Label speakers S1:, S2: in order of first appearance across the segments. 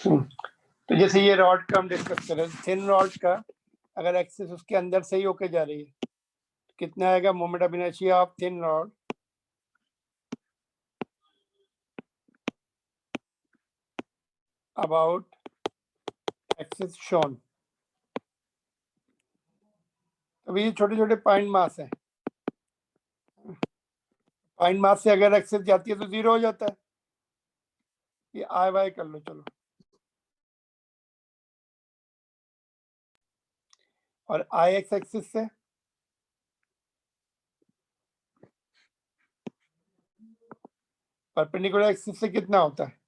S1: तो जैसे ये रॉड का हम डिस्कस कर रहे हैं, थिन रॉड का अगर एक्सिस उसके अंदर से ही होके जा रही है तो कितना आएगा moment of inertia of thin rod about axis shown. अभी ये छोटे छोटे पॉइंट मास है, पॉइंट मास से अगर एक्सिस जाती है तो जीरो हो जाता है। ये आई वाई कर लो चलो, और आई एक्स एक्सिस से परपेंडिकुलर एक्सिस से कितना होता है,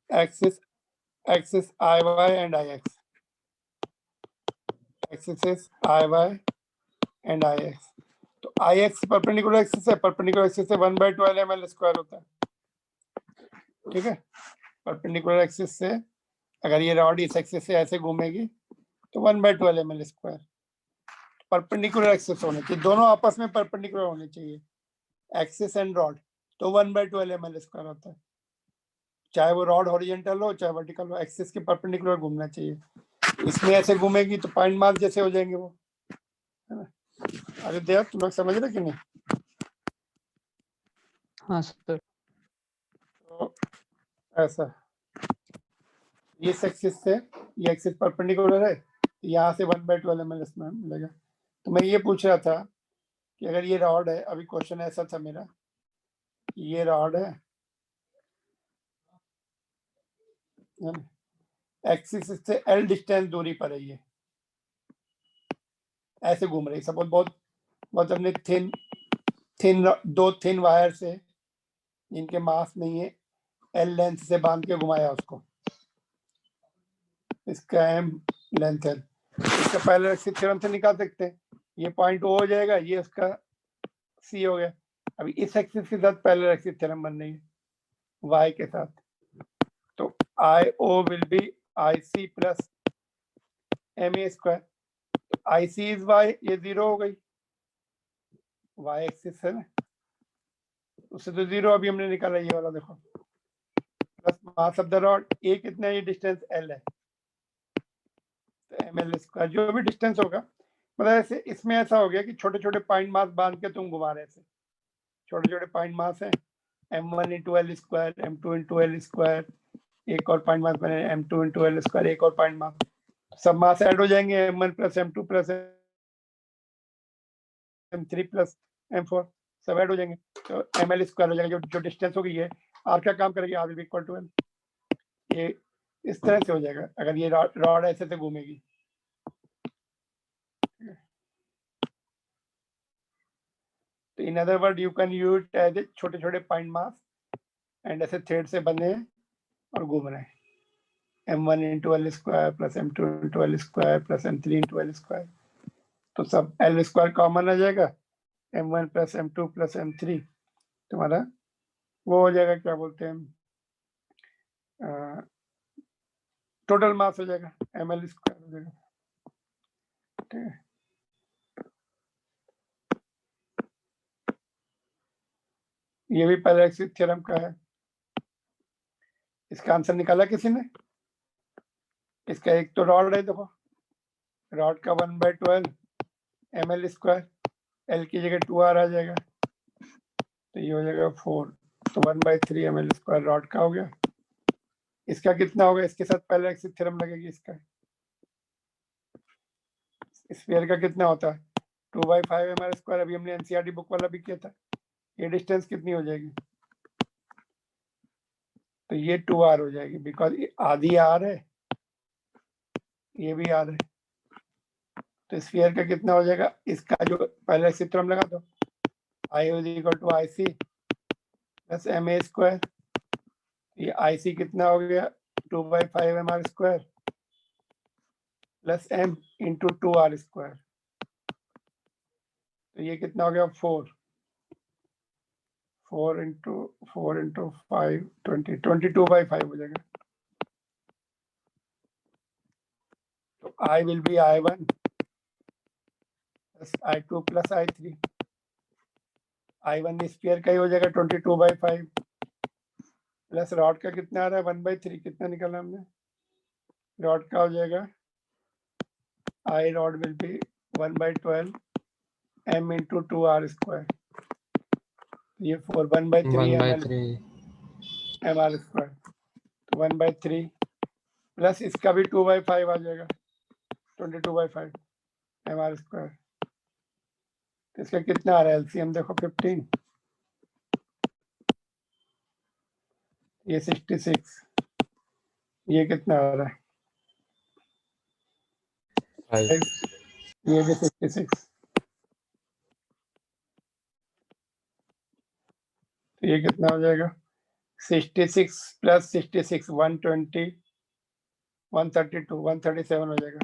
S1: axis I y and I x, axis I y and I x. तो आई एक्स परपेंडिकुलर एक्सिस है, परपेंडिकुलर एक्सिस से 1/12 ml स्क्वायर होता है, ठीक है। परपेंडिकुलर एक्सिस से अगर ये रॉड इस एक्सिस से ऐसे घूमेगी तो 1/12 ml स्क्वायर। परपेंडिकुलर एक्सिस होने चाहिए, दोनों आपस में परपेंडिकुलर होने चाहिए, एक्सिस एंड रॉड, तो 1/12 ml स्क्वायर होता है। चाहे वो रॉड हॉरिजॉन्टल हो चाहे वर्टिकल हो, एक्सिस के परपेंडिकुलर घूमना चाहिए। इसमें ऐसे घूमेगी तो पॉइंट मास जैसे हो जाएंगे वो, है ना। अरे देव तुम लोग समझ रहे कि नहीं?
S2: हाँ सर।
S1: तो ऐसा ये एक्सिस से ये एक्सिस परपेंडिकुलर है, यहाँ से 1/12 ml इसमें मिलेगा। तो मैं ये पूछ रहा था कि अगर ये रॉड है, अभी क्वेश्चन ऐसा था मेरा, ये रॉड है, एक्सिस से एल डिस्टेंस दूरी पर है, ये ऐसे घूम रही, सपोज बहुत हमने दो थिन वायर से जिनके मास नहीं है एल लेंथ से बांध के घुमाया उसको, इसका एम लेंथ है, इसका पहले एक्सिस थ्योरम से निकाल सकते हैं, ये पॉइंट ओ हो जाएगा, ये उसका सी हो गया। अभी इस एक्सिस के साथ पहले एक्सिस थ्योरम बन रही है वाई के साथ, तो I O will be I C plus M A square. I C is Y, ये जीरो हो गई, वाई एक्सिस है ना, उससे तो जीरो अभी हमने निकाला ये वाला, देखो plus mass of the rod, A कितना है, ये डिस्टेंस एल है, तो एम एल स्क्वायर जो भी डिस्टेंस होगा। मतलब ऐसे इसमें ऐसा हो गया कि छोटे छोटे पॉइंट मास बांध के तुम घुमा रहे थे, छोटे छोटे पॉइंट मास है, m1 into l square, m2 into l square, एक और पॉइंट मास बने m2 इंटू एल स्क्वायर, एक और पॉइंट मास, सब मास ऐड हो जाएंगे, m1 plus m2 plus m3 plus m4 सब ऐड हो जाएंगे, तो ml स्क्वायर हो जाएगा, जो डिस्टेंस होगी ये आर का काम करेगी, r will be equal to l. ये इस तरह से हो जाएगा अगर ये रॉड ऐसे से घूमेगी। तो in other word you can use as a छोटे छोटे पॉइंट मास एंड ऐसे थ्रेड से बने और घूम रहे हैं, m1 into l square plus m2 into l square plus m3 into l square, तो सब एल स्क्वायर कॉमन आ जाएगा, m1 plus m2 plus m3 तुम्हारा वो हो जाएगा, क्या बोलते हैं, टोटल मास हो जाएगा, ml स्क्वायर हो जाएगा, ठीक है। ये भी पहले एक्सिस थ्योरम का है, इसका आंसर निकाला किसी ने? इसका एक तो रॉड है, देखो रॉड का 1/12 ml स्क्वायर, एल की जगह 2r आ जाएगा, तो ये हो जाएगा 4, तो 1/3 ml स्क्वायर रॉड का हो गया। इसका कितना होगा, इसके साथ पहले एक्सिस थ्योरम लगेगी, इसका स्फीयर का कितना होता है 2/5 ml स्क्वायर, अभी हमने एनसीईआरटी बुक वाला भी किया था। ये डिस्टेंस कितनी हो जाएगी, तो ये 2r हो जाएगी, बिकॉज आधी r है, ये भी r है, तो स्फीयर का कितना हो जाएगा, इसका जो पहले एक्सिस थ्योरम लगा दो, I is equal to I C plus M A square, ये आई सी कितना हो गया 2/5 mr square plus m into 2r square, तो ये कितना हो गया 4 इंटू 5 22/5 हो जाएगा। तो I will be I1 plus I2 plus I3, I1 square का ही हो जाएगा 22/5 प्लस रॉड का कितना आ रहा है 1/3, कितना निकाला हमने, रॉड का हो जाएगा I rod will be 1/12 m into 2r square, ये 1/3 mr स्क्वायर, तो 1/3 प्लस इसका भी 2/5 आ जाएगा 22/5 mr स्क्वायर, तो इसका कितना आ रहा है एलसीएम देखो 15, ये 66, ये कितना आ रहा है 5, ये भी 66, तो ये कितना हो जाएगा 66 प्लस 66 120 132 137 हो जाएगा,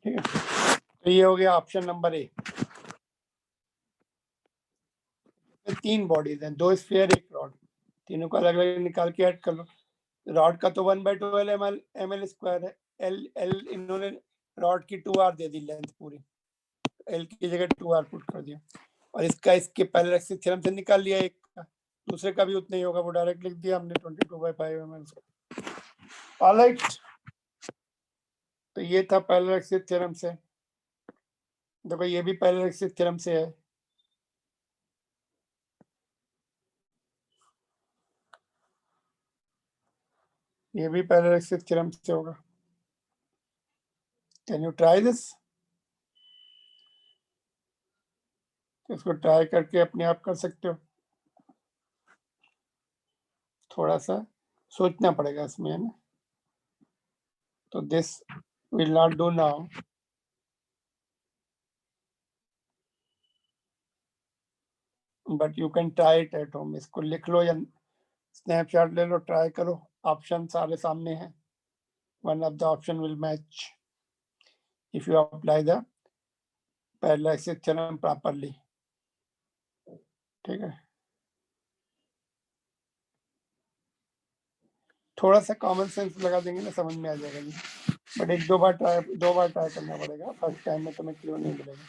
S1: ठीक है। तो ये हो गया ऑप्शन नंबर ए। 3 बॉडीज हैं, 2 स्फीयर 1 रॉड, तीनों को अलग अलग निकाल के ऐड कर लो। रॉड का तो 1/12 ml स्क्वायर है, एल इन्होंने रॉड की 2r दे दी लेंथ पूरी, एल की जगह 2r पुट कर दिया, और इसका इसके पैरेलल एक्सिस थ्योरम से निकाल लिया, एक का दूसरे का भी उतना ही होगा, वो डायरेक्ट लिख दिया हमने 22/5 ml। ऑलराइट, तो ये था पैरेलल एक्सिस थ्योरम से। देखो ये भी पैरेलल एक्सिस थ्योरम से है, ये भी पैरेलल एक्सिस थ्योरम से होगा। Can you try this? इसको ट्राई करके अपने आप कर सकते हो, थोड़ा सा सोचना पड़ेगा इसमें, है ना। तो this will not do now, but you can try it at home. इसको लिख लो या स्नैपशॉट ले लो, ट्राई करो, ऑप्शन सारे सामने हैं, one of the option will match if you apply the parallel axis theorem properly, ठीक है। थोड़ा सा कॉमन सेंस लगा देंगे ना, समझ में आ जाएगा जी, बट एक दो बार ट्राई करना पड़ेगा, फर्स्ट टाइम में तुम्हें क्लियर नहीं मिलेगा,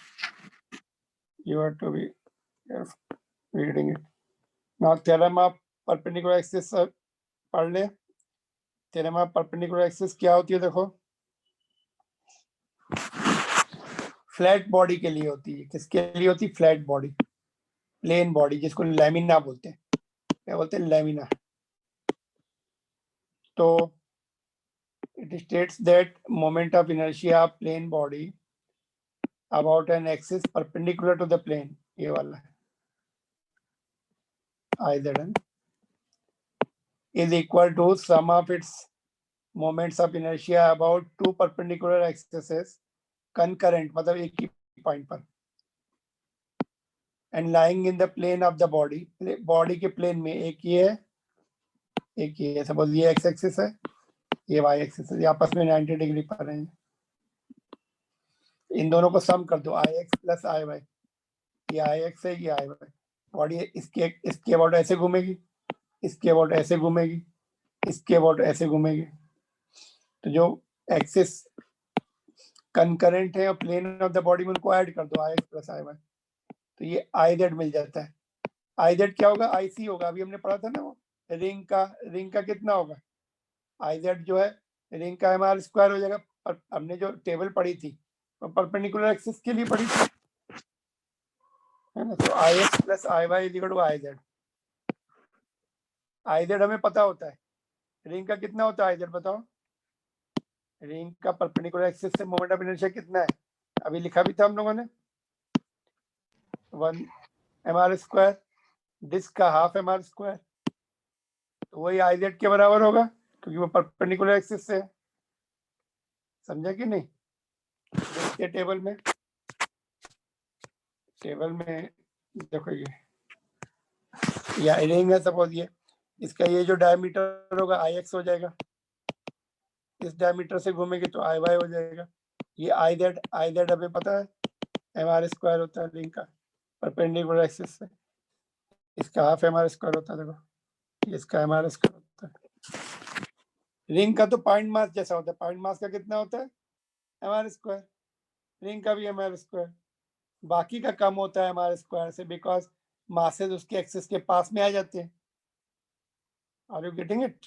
S1: you have to be reading it. Now theorem of perpendicular axis पढ़ ले। थ्योरम ऑफ परपेंडिकुलर एक्सिस क्या होती है, देखो फ्लैट बॉडी के लिए होती है। किसके लिए होती है? फ्लैट बॉडी, प्लेन बॉडी, जिसको लैमिना बोलते हैं। क्या बोलते हैं? लैमिना। तो it states that moment of inertia of plane body about an axis perpendicular to the plane, ये वाला IZN is equal to sum of its moments of inertia about two perpendicular axes concurrent, मतलब एक ही point पर, and lying in the plane of the body, body के plane में, एक ये है एक ये है, सपोज ये एक्स एक्सिस है, ये वाई एक्सिस है, ये आपस में 90 डिग्री पर हैं, इन दोनों को सम कर दो, आई एक्स प्लस आई वाई, ये आई एक्स है, ये आई वाई, बॉडी इसके अबाउट ऐसे घूमेगी, इसके अबाउट ऐसे घूमेगी, इसके अबाउट ऐसे घूमेगी। तो जो एक्सिस कंकरेंट है और प्लेन ऑफ द बॉडी में उनको ऐड कर दो, आई एक्स प्लस आई वाई, तो ये आई जेड मिल जाता है। आई जेड क्या होगा? आई सी होगा, अभी हमने पढ़ा था ना वो रिंग का कितना होगा? आई जेड जो है रिंग का एमआर स्क्वायर हो जाएगा, पर हमने जो टेबल पढ़ी थी वो परपेंडिकुलर एक्सिस के लिए पढ़ी थी, है ना। तो I X plus I Y is equal to I Z. I Z हमें पता होता है, रिंग का कितना होता है आई जेड बताओ? रिंग का परपेंडिकुलर एक्सिस से मोमेंट ऑफ इनर्शिया कितना है? अभी लिखा भी था हम लोगों ने, 1 mr स्क्वायर, डिस्क का हाफ mr स्क्वायर, तो वही आई जेड के बराबर होगा, क्योंकि वो परपेंडिकुलर एक्सिस से है। समझा कि नहीं? देखते टेबल में देखो, ये रिंग है सपोज, ये इसका ये जो डायमीटर होगा आई एक्स हो जाएगा, इस डायमीटर से घूमेगी तो आई वाई हो जाएगा। ये आई जेड हमें पता है mr स्क्वायर होता है रिंग का परपेंडिकुलर एक्सिस से, इसका हाफ mr स्क्वायर होता है, देखो इसका mr स्क्वायर होता है। रिंग का तो पॉइंट मास जैसा होता है, पॉइंट मास का कितना होता है? mr स्क्वायर, रिंग का भी mr स्क्वायर, बाकी का कम होता है mr स्क्वायर से, बिकॉज मासेस उसके एक्सिस के पास में आ जाते हैं। Are you getting it?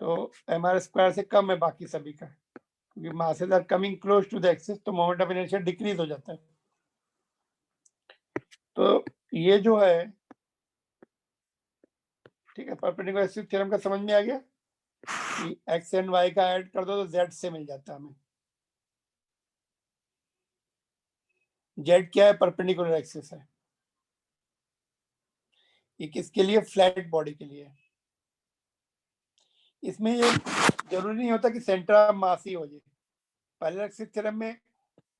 S1: तो mr स्क्वायर से कम है बाकी सभी का, क्योंकि masses are coming close to the axis, तो मोमेंट ऑफ इनर्शिया डिक्रीज हो जाता है। तो ये जो है, ठीक है, परपेंडिकुलर एक्सिस थ्योरम का समझ में आ गया कि x एंड y का ऐड कर दो तो z से मिल जाता है हमें। z क्या है? परपेंडिकुलर एक्सिस है। ये किसके लिए? फ्लैट बॉडी के लिए। इसमें ये जरूरी नहीं होता कि सेंटर ऑफ मास ही हो जाए। पैरेलल एक्सिस थ्योरम में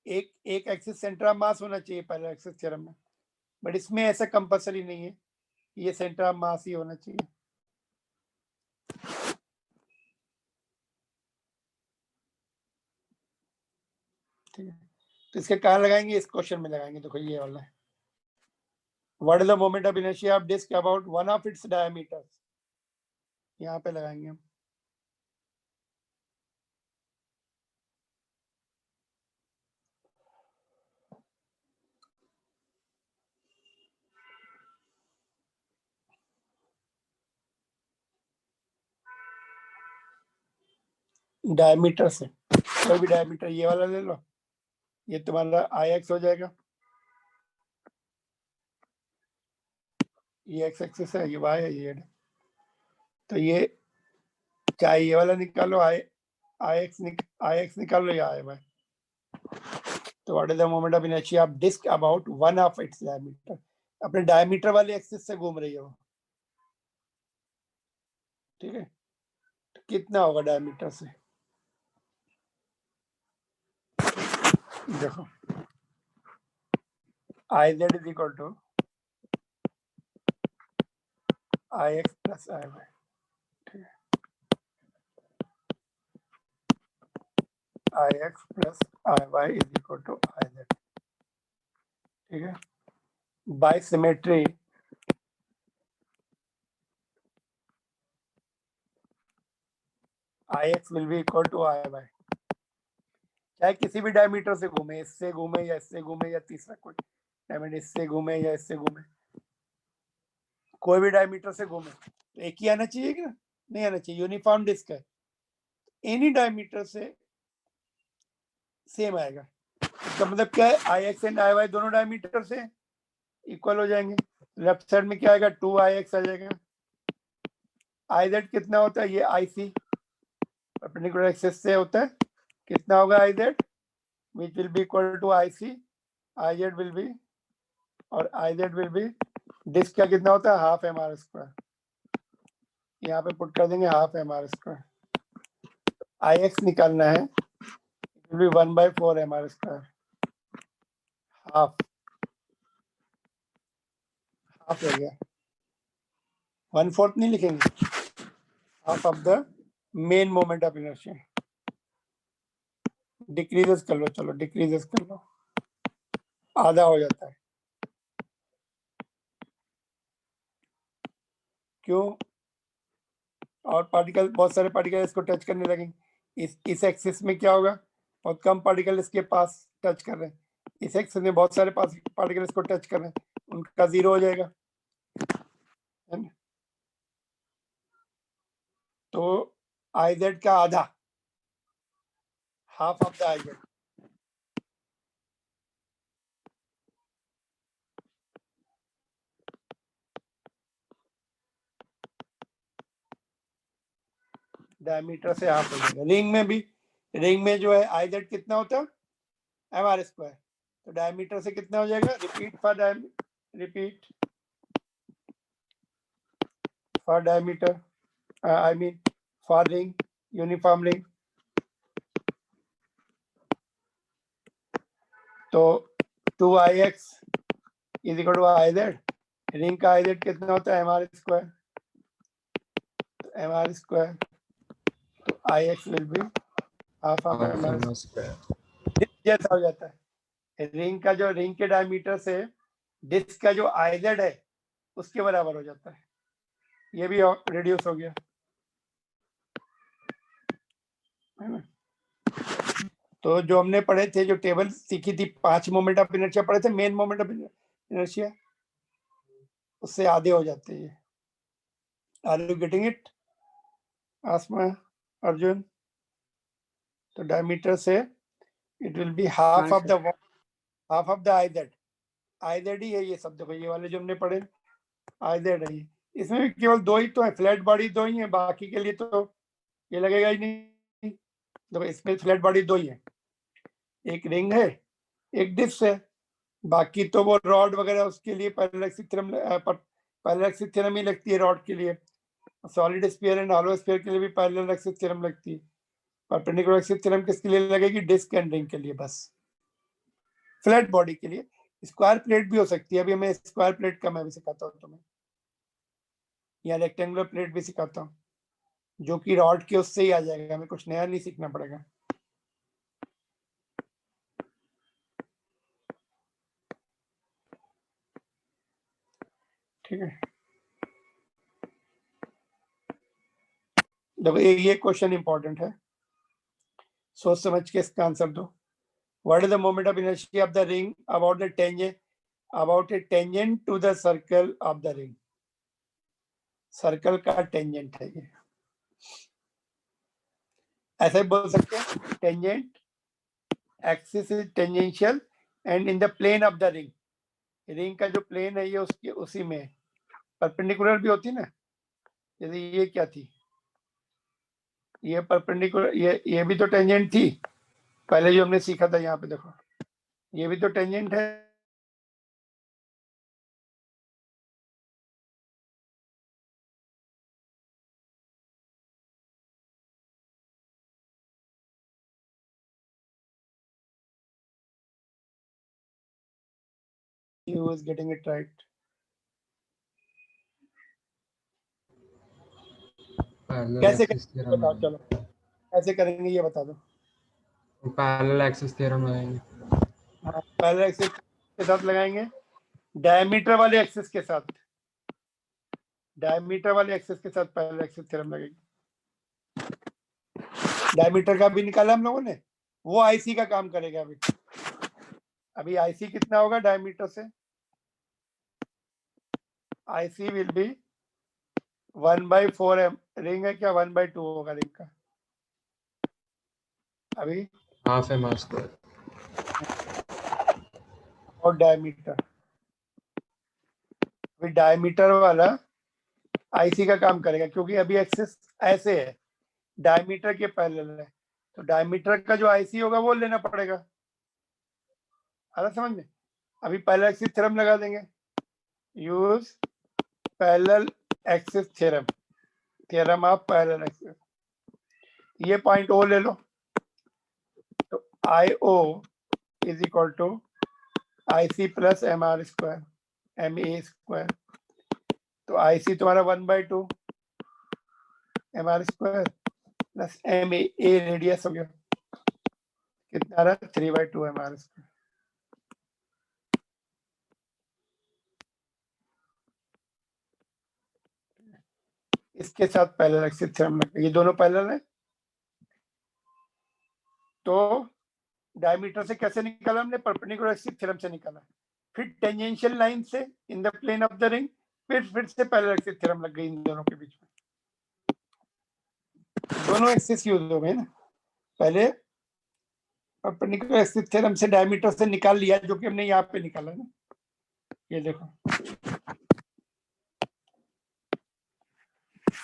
S1: एक एक्सिस सेंटर ऑफ मास होना चाहिए पैरेलल एक्सिस थ्योरम में, बट इसमें ऐसा कंपलसरी नहीं है, ये सेंटर ऑफ मास ही होना चाहिए। ठीक है, तो इसके कहाँ लगाएंगे? इस क्वेश्चन में लगाएंगे। देखो ये वाला है, what is the moment of inertia of disc about one of its diameter, यहाँ पे लगाएंगे हम। डायमीटर से, कोई भी डायमीटर, ये वाला ले लो, ये तुम्हारा आई एक्स हो जाएगा, ये एक्स एक्सिस है, ये वाई है, ये, तो ये चाहे ये वाला निकालो, आई एक्स निकालो या आई वाई। तो what is the moment of inertia of disc about one of its diameter, अपने डायमीटर वाले एक्सिस से घूम रही है वो। ठीक है, तो कितना होगा डायमीटर से? देखो I Z is equal to I X plus I Y. ठीक है, I X plus I Y is equal to I Z. ठीक है, by symmetry I X will be equal to I Y, चाहे किसी भी diameter से घूमे, इससे घूमे या इससे घूमे या तीसरा कोई डायमीटर इससे घूमे या इससे घूमे, कोई भी डायमीटर से घूमे तो एक ही आना चाहिए कि नहीं आना चाहिए? यूनिफॉर्म डिस्क है, एनी डायमीटर से सेम आएगा। इसका मतलब क्या है? I x and I Y दोनों डायमीटर से इक्वल हो जाएंगे। लेफ्ट साइड में क्या आएगा? 2 आ जाएगा। आई जेड कितना होता है? ये आई सी परपेंडिकुलर एक्सिस से होता है, कितना होगा I Z? Which will be equal to I C, I Z will be, और I Z will be disc का कितना होता है? हाफ एम आर स्क्वायर, यहाँ पे पुट कर देंगे half M R square. I X निकालना है, it will be 1/4 M R square, half half हो गया, 1/4 नहीं लिखेंगे, half of the main moment of inertia. Decreases कर लो, चलो डिक्रीजेस कर लो, आधा हो जाता है। क्यों? और पार्टिकल, बहुत सारे पार्टिकल इसको टच करने लगेंगे। इस एक्सिस में क्या होगा? बहुत कम पार्टिकल इसके पास टच कर रहे हैं, इस एक्सिस में बहुत सारे पार्टिकल इसको टच कर रहे हैं, उनका 0 हो जाएगा, है ना? तो आई जेड का आधा, half of the I Z, diameter से हाफ हो जाएगा। रिंग में जो है आई जेड कितना होता है? एम आर स्क्वायर, तो डायमीटर से कितना हो जाएगा? Repeat for diameter, I mean for ring, uniform ring. तो 2ix is equal to I Z, ring का आई जेड कितना होता है? M R square, M R square, तो I X will be half of M R square, जैसा हो जाता है। रिंग का जो, रिंग के डायमीटर से डिस्क का जो आई जेड है उसके बराबर हो जाता है, ये भी रिड्यूस हो गया, है ना? तो जो हमने पढ़े थे, जो टेबल सीखी थी, 5 मोमेंट ऑफ इनर्शिया पढ़े थे, मेन मोमेंट ऑफ इनर्शिया, उससे आधे हो जाते हैं। Are you getting it Asma, Arjun? तो डायमीटर से it will be half of the I Z. I Z ही है ये सब, देखो ये वाले जो हमने पढ़े आईजेड है ये। इसमें भी केवल दो ही तो है, फ्लैट बॉडी दो ही है, बाकी के लिए तो ये लगेगा ही नहीं। देखो इसमें फ्लैट बॉडी दो ही है, एक रिंग है एक डिस्क है, बाकी तो वो रॉड वगैरह उसके लिए पैरेलल एक्सिस थ्योरम ही लगती है रॉड के लिए। Solid sphere and hollow sphere के लिए भी पैरेलल एक्सिस थ्योरम लगती है। परपेंडिकुलर एक्सिस थ्योरम किसके लिए लगेगी? डिस्क एंड रिंग के लिए बस। फ्लैट बॉडी के लिए स्क्वायर प्लेट भी हो सकती है। अभी मैं स्क्वायर प्लेट का मैं भी सिखाता हूँ तुम्हें, या रेक्टेंगुलर प्लेट भी सिखाता हूँ, जो कि रॉड के उससे ही आ जाएगा, हमें कुछ नया नहीं सीखना पड़ेगा। ठीक है, देखो ये क्वेश्चन इंपॉर्टेंट है, सोच समझ के इसका आंसर दो। What is the moment of inertia of the ring about the tangent to the circle of the ring? Circle का टेंजेंट है ये, ऐसे बोल सकते हैं, tangent axis is tangential and in the plane of the ring. Ring का जो plane है ये उसके उसी में परपेंडिकुलर भी होती है ना, जैसे ये क्या थी, ये परपेंडिकुलर, ये भी तो टेंजेंट थी पहले जो हमने सीखा था। यहाँ पे देखो ये भी तो टेंजेंट है, who is getting it right? कैसे करेंगे बताओ, चलो कैसे करेंगे ये बता दो।
S2: पैरेलल एक्सिस थ्योरम लगाएंगे।
S1: हाँ, पैरेलल एक्सिस के साथ लगाएंगे, डायमीटर वाले एक्सिस के साथ, डायमीटर वाले एक्सिस के साथ पैरेलल एक्सिस थ्योरम लगेगी। डायमीटर का भी निकाला हम लोगों ने, वो आईसी का काम करेगा। अभी आईसी कितना होगा डायमीटर से? आईसी विल बी 1/4 रिंग है क्या? 1/2 होगा रिंग का। अभी
S2: हाफ एम आर स्क्वायर
S1: और डायमीटर, अभी डायमीटर वाला आईसी का काम करेगा, क्योंकि अभी एक्सिस ऐसे है, डायमीटर के पैरेलल है, तो डायमीटर का जो आईसी होगा वो लेना पड़ेगा। आ समझ में? अभी पैरेलल एक्सिस थ्योरम लगा देंगे, use parallel axis theorem, theorem of parallel axis. ये पॉइंट ओ ले लो, तो I O is equal to I C plus M R square, M A square. तो आई सी तुम्हारा 1/2 M R square plus M A radius हो गया, कितना रहा? 3/2 एम आर स्क्वायर। इसके साथ पैरेलल एक्सिस थ्योरम लगेगा, ये दोनों पैरेलल है। तो डायमीटर से कैसे निकाला हमने? परपेंडिकुलर एक्सिस थ्योरम से निकाला, फिर टेंजेंशियल लाइन से in the plane of the ring, फिर से पैरेलल एक्सिस थ्योरम लग गई इन दोनों के बीच में। दोनों एक्सिस यूज हो गए ना, पहले परपेंडिकुलर एक्सिस थ्योरम से डायमीटर से निकाल लिया, जो कि हमने यहाँ पे निकाला ना, ये देखो।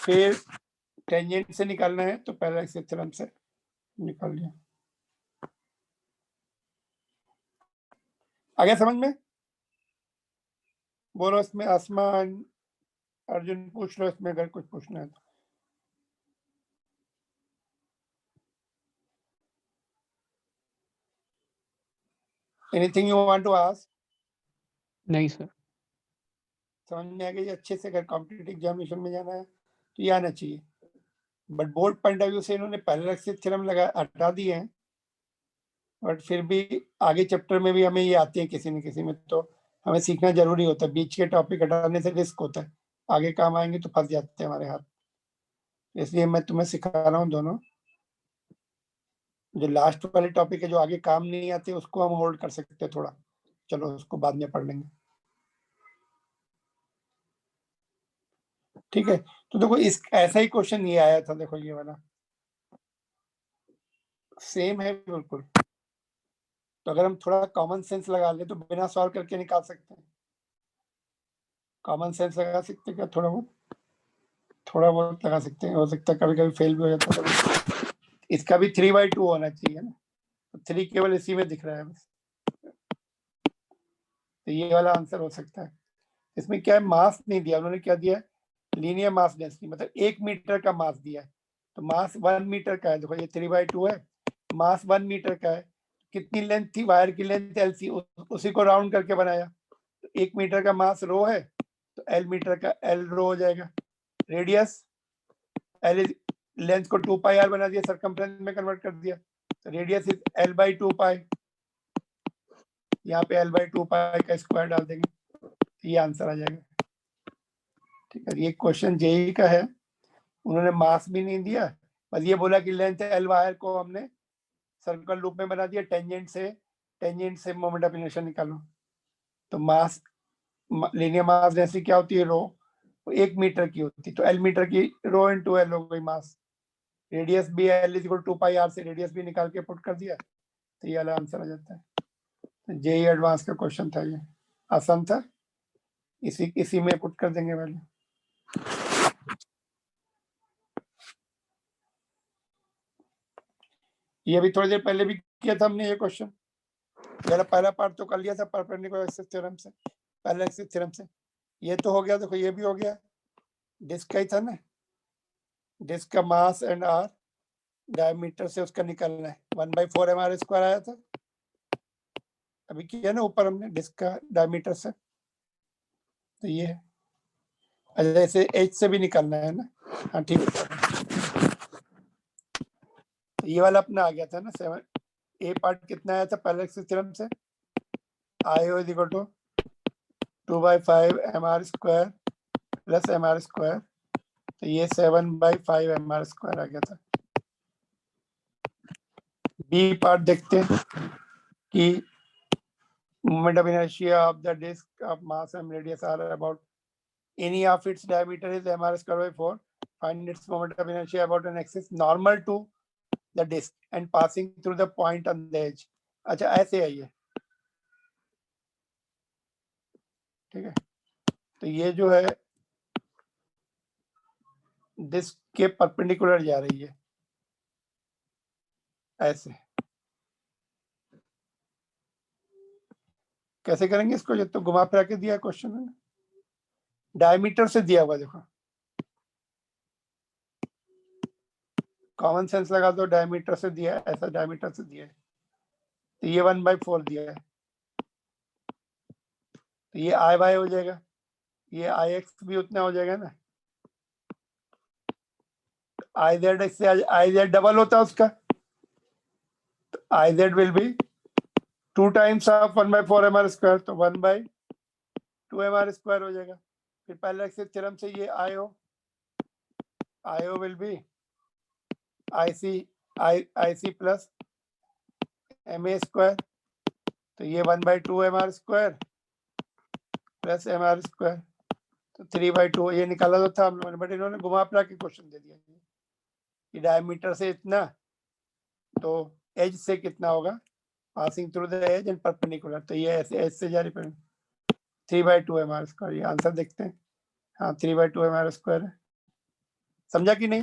S1: फिर टेंजेंट से निकालना है तो पैरेलल एक्सिस थ्योरम से निकाल लिया। आ गया समझ में? बोलो इसमें आसमान, अर्जुन पूछ लो इसमें अगर कुछ पूछना है तो। Anything you want to ask?
S3: नहीं सर।
S1: समझ में आ गई अच्छे से? अगर कॉम्पिटिटिव एग्जामिनेशन में जाना है तो ये आना चाहिए, but board point of view से इन्होंने पैरेलल एक्सिस थ्योरम लगा हटा दिए हैं, बट फिर भी आगे चैप्टर में भी हमें ये आते हैं किसी न किसी में, तो हमें सीखना जरूरी होता है। बीच के टॉपिक हटाने से रिस्क होता है, आगे काम आएंगे तो फंस जाते हैं हमारे हाथ, इसलिए मैं तुम्हें सिखा रहा हूँ दोनों। जो लास्ट वाले टॉपिक है जो आगे काम नहीं आते उसको हम होल्ड कर सकते हैं थोड़ा, चलो उसको बाद में पढ़ लेंगे। ठीक है, तो देखो इस ऐसा ही क्वेश्चन ये आया था, देखो ये वाला सेम है बिल्कुल। तो अगर हम थोड़ा कॉमन सेंस लगा ले तो बिना सॉल्व करके निकाल सकते हैं। कॉमन सेंस लगा सकते हैं क्या? थोड़ा बहुत लगा सकते हैं, हो सकता है कभी कभी फेल भी हो जाता है। इसका भी 3/2 होना चाहिए ना, तो 3 केवल इसी में दिख रहा है बस, तो ये वाला आंसर हो सकता है। इसमें क्या है, मास नहीं दिया उन्होंने, क्या दिया है, लीनियर मास डेंसिटी, मतलब 1 मीटर का मास दिया है। तो मास 1 मीटर का है, देखो ये 3/2 है, मास 1 मीटर का है। कितनी लेंथ थी वायर की? लेंथ एल सी, उसी को राउंड करके बनाया। तो 1 मीटर का मास रो है, तो एल मीटर का एल रो हो जाएगा। रेडियस एल, लेंथ को 2πr बना दिया, सरकमफ्रेंस में कन्वर्ट कर दिया, तो रेडियस इज L/2π। यहाँ पे L/2π का स्क्वायर डाल देंगे, तो ये आंसर आ जाएगा। ठीक है, ये क्वेश्चन जेई का है, उन्होंने मास भी नहीं दिया, बस ये बोला कि लेंथ एल वायर को हमने सर्कल लूप में बना दिया, टेंजेंट से मोमेंट ऑफ इनर्शिया निकालो। तो मास, लीनियर मास डेंसिटी क्या होती है? रो, 1 मीटर की होती है, तो एल मीटर की रो इनटू एल हो गई मास। रेडियस भी L is equal to 2πr से रेडियस भी निकाल के पुट कर दिया, तो ये वाला आंसर आ जाता है। तो जेई एडवांस का क्वेश्चन था, ये आसान था, इसी में पुट कर देंगे वैल्यू। ये भी थोड़ी देर पहले भी किया था हमने ये क्वेश्चन, पहला पार्ट तो कर लिया था परपेंडिकुलर एक्सिस थ्योरम से, पैरेलल एक्सिस थ्योरम से। ये तो हो गया, देखो ये भी हो गया, डिस्क का ही था ना, डिस्क का मास एंड आर डायमीटर से उसका निकलना है, 1/4 mr² आया था अभी किया ना ऊपर हमने, डिस्क का डायमीटर से, तो ये है। अच्छा, जैसे एच से भी निकलना है ना, हाँ ठीक है। तो ये वाला अपना आ गया था ना 7, ए पार्ट कितना आया था पैरेलल एक्सिस थ्योरम से, IO is equal to 2/5 mr² plus mr², तो ये 7/5 mr² आ गया था। बी पार्ट देखते हैं कि moment of inertia of the disk of mass and radius are about any of its diameter is mr²/4. Find its moment of inertia about an axis normal to the disk and passing through the point on the edge. अच्छा ऐसे है ये, ठीक है। तो ये जो है डिस्क के परपेंडिकुलर जा रही है ऐसे। कैसे करेंगे इसको? जब तो घुमा फिरा के दिया क्वेश्चन है ना, डायमीटर से दिया हुआ, देखो कॉमन सेंस लगा दो, डायमीटर से दिया है, ऐसा डायमीटर से दिया है, तो ये 1/4 दिया है, तो ये IY हो जाएगा, ये IX भी उतना हो जाएगा ना, IZ इससे IZ डबल होता है उसका, तो IZ will be 2 times of 1/4 mr², तो 1/2 mr² हो जाएगा। फिर पैरेलल एक्सिस थ्योरम से ये IO will be IC plus MA², तो ये 1/2 mr² प्लस mr², तो 3/2 ये निकाला तो था हम लोगों ने, बट इन्होंने घुमा फिरा के क्वेश्चन दे दिया कि डायमीटर से इतना, तो एज से कितना होगा, passing through the edge and perpendicular, तो ये ऐसे एज से जा रही है, 3/2 mr²। ये आंसर देखते हैं, हाँ 3/2 mr² है। समझा कि नहीं?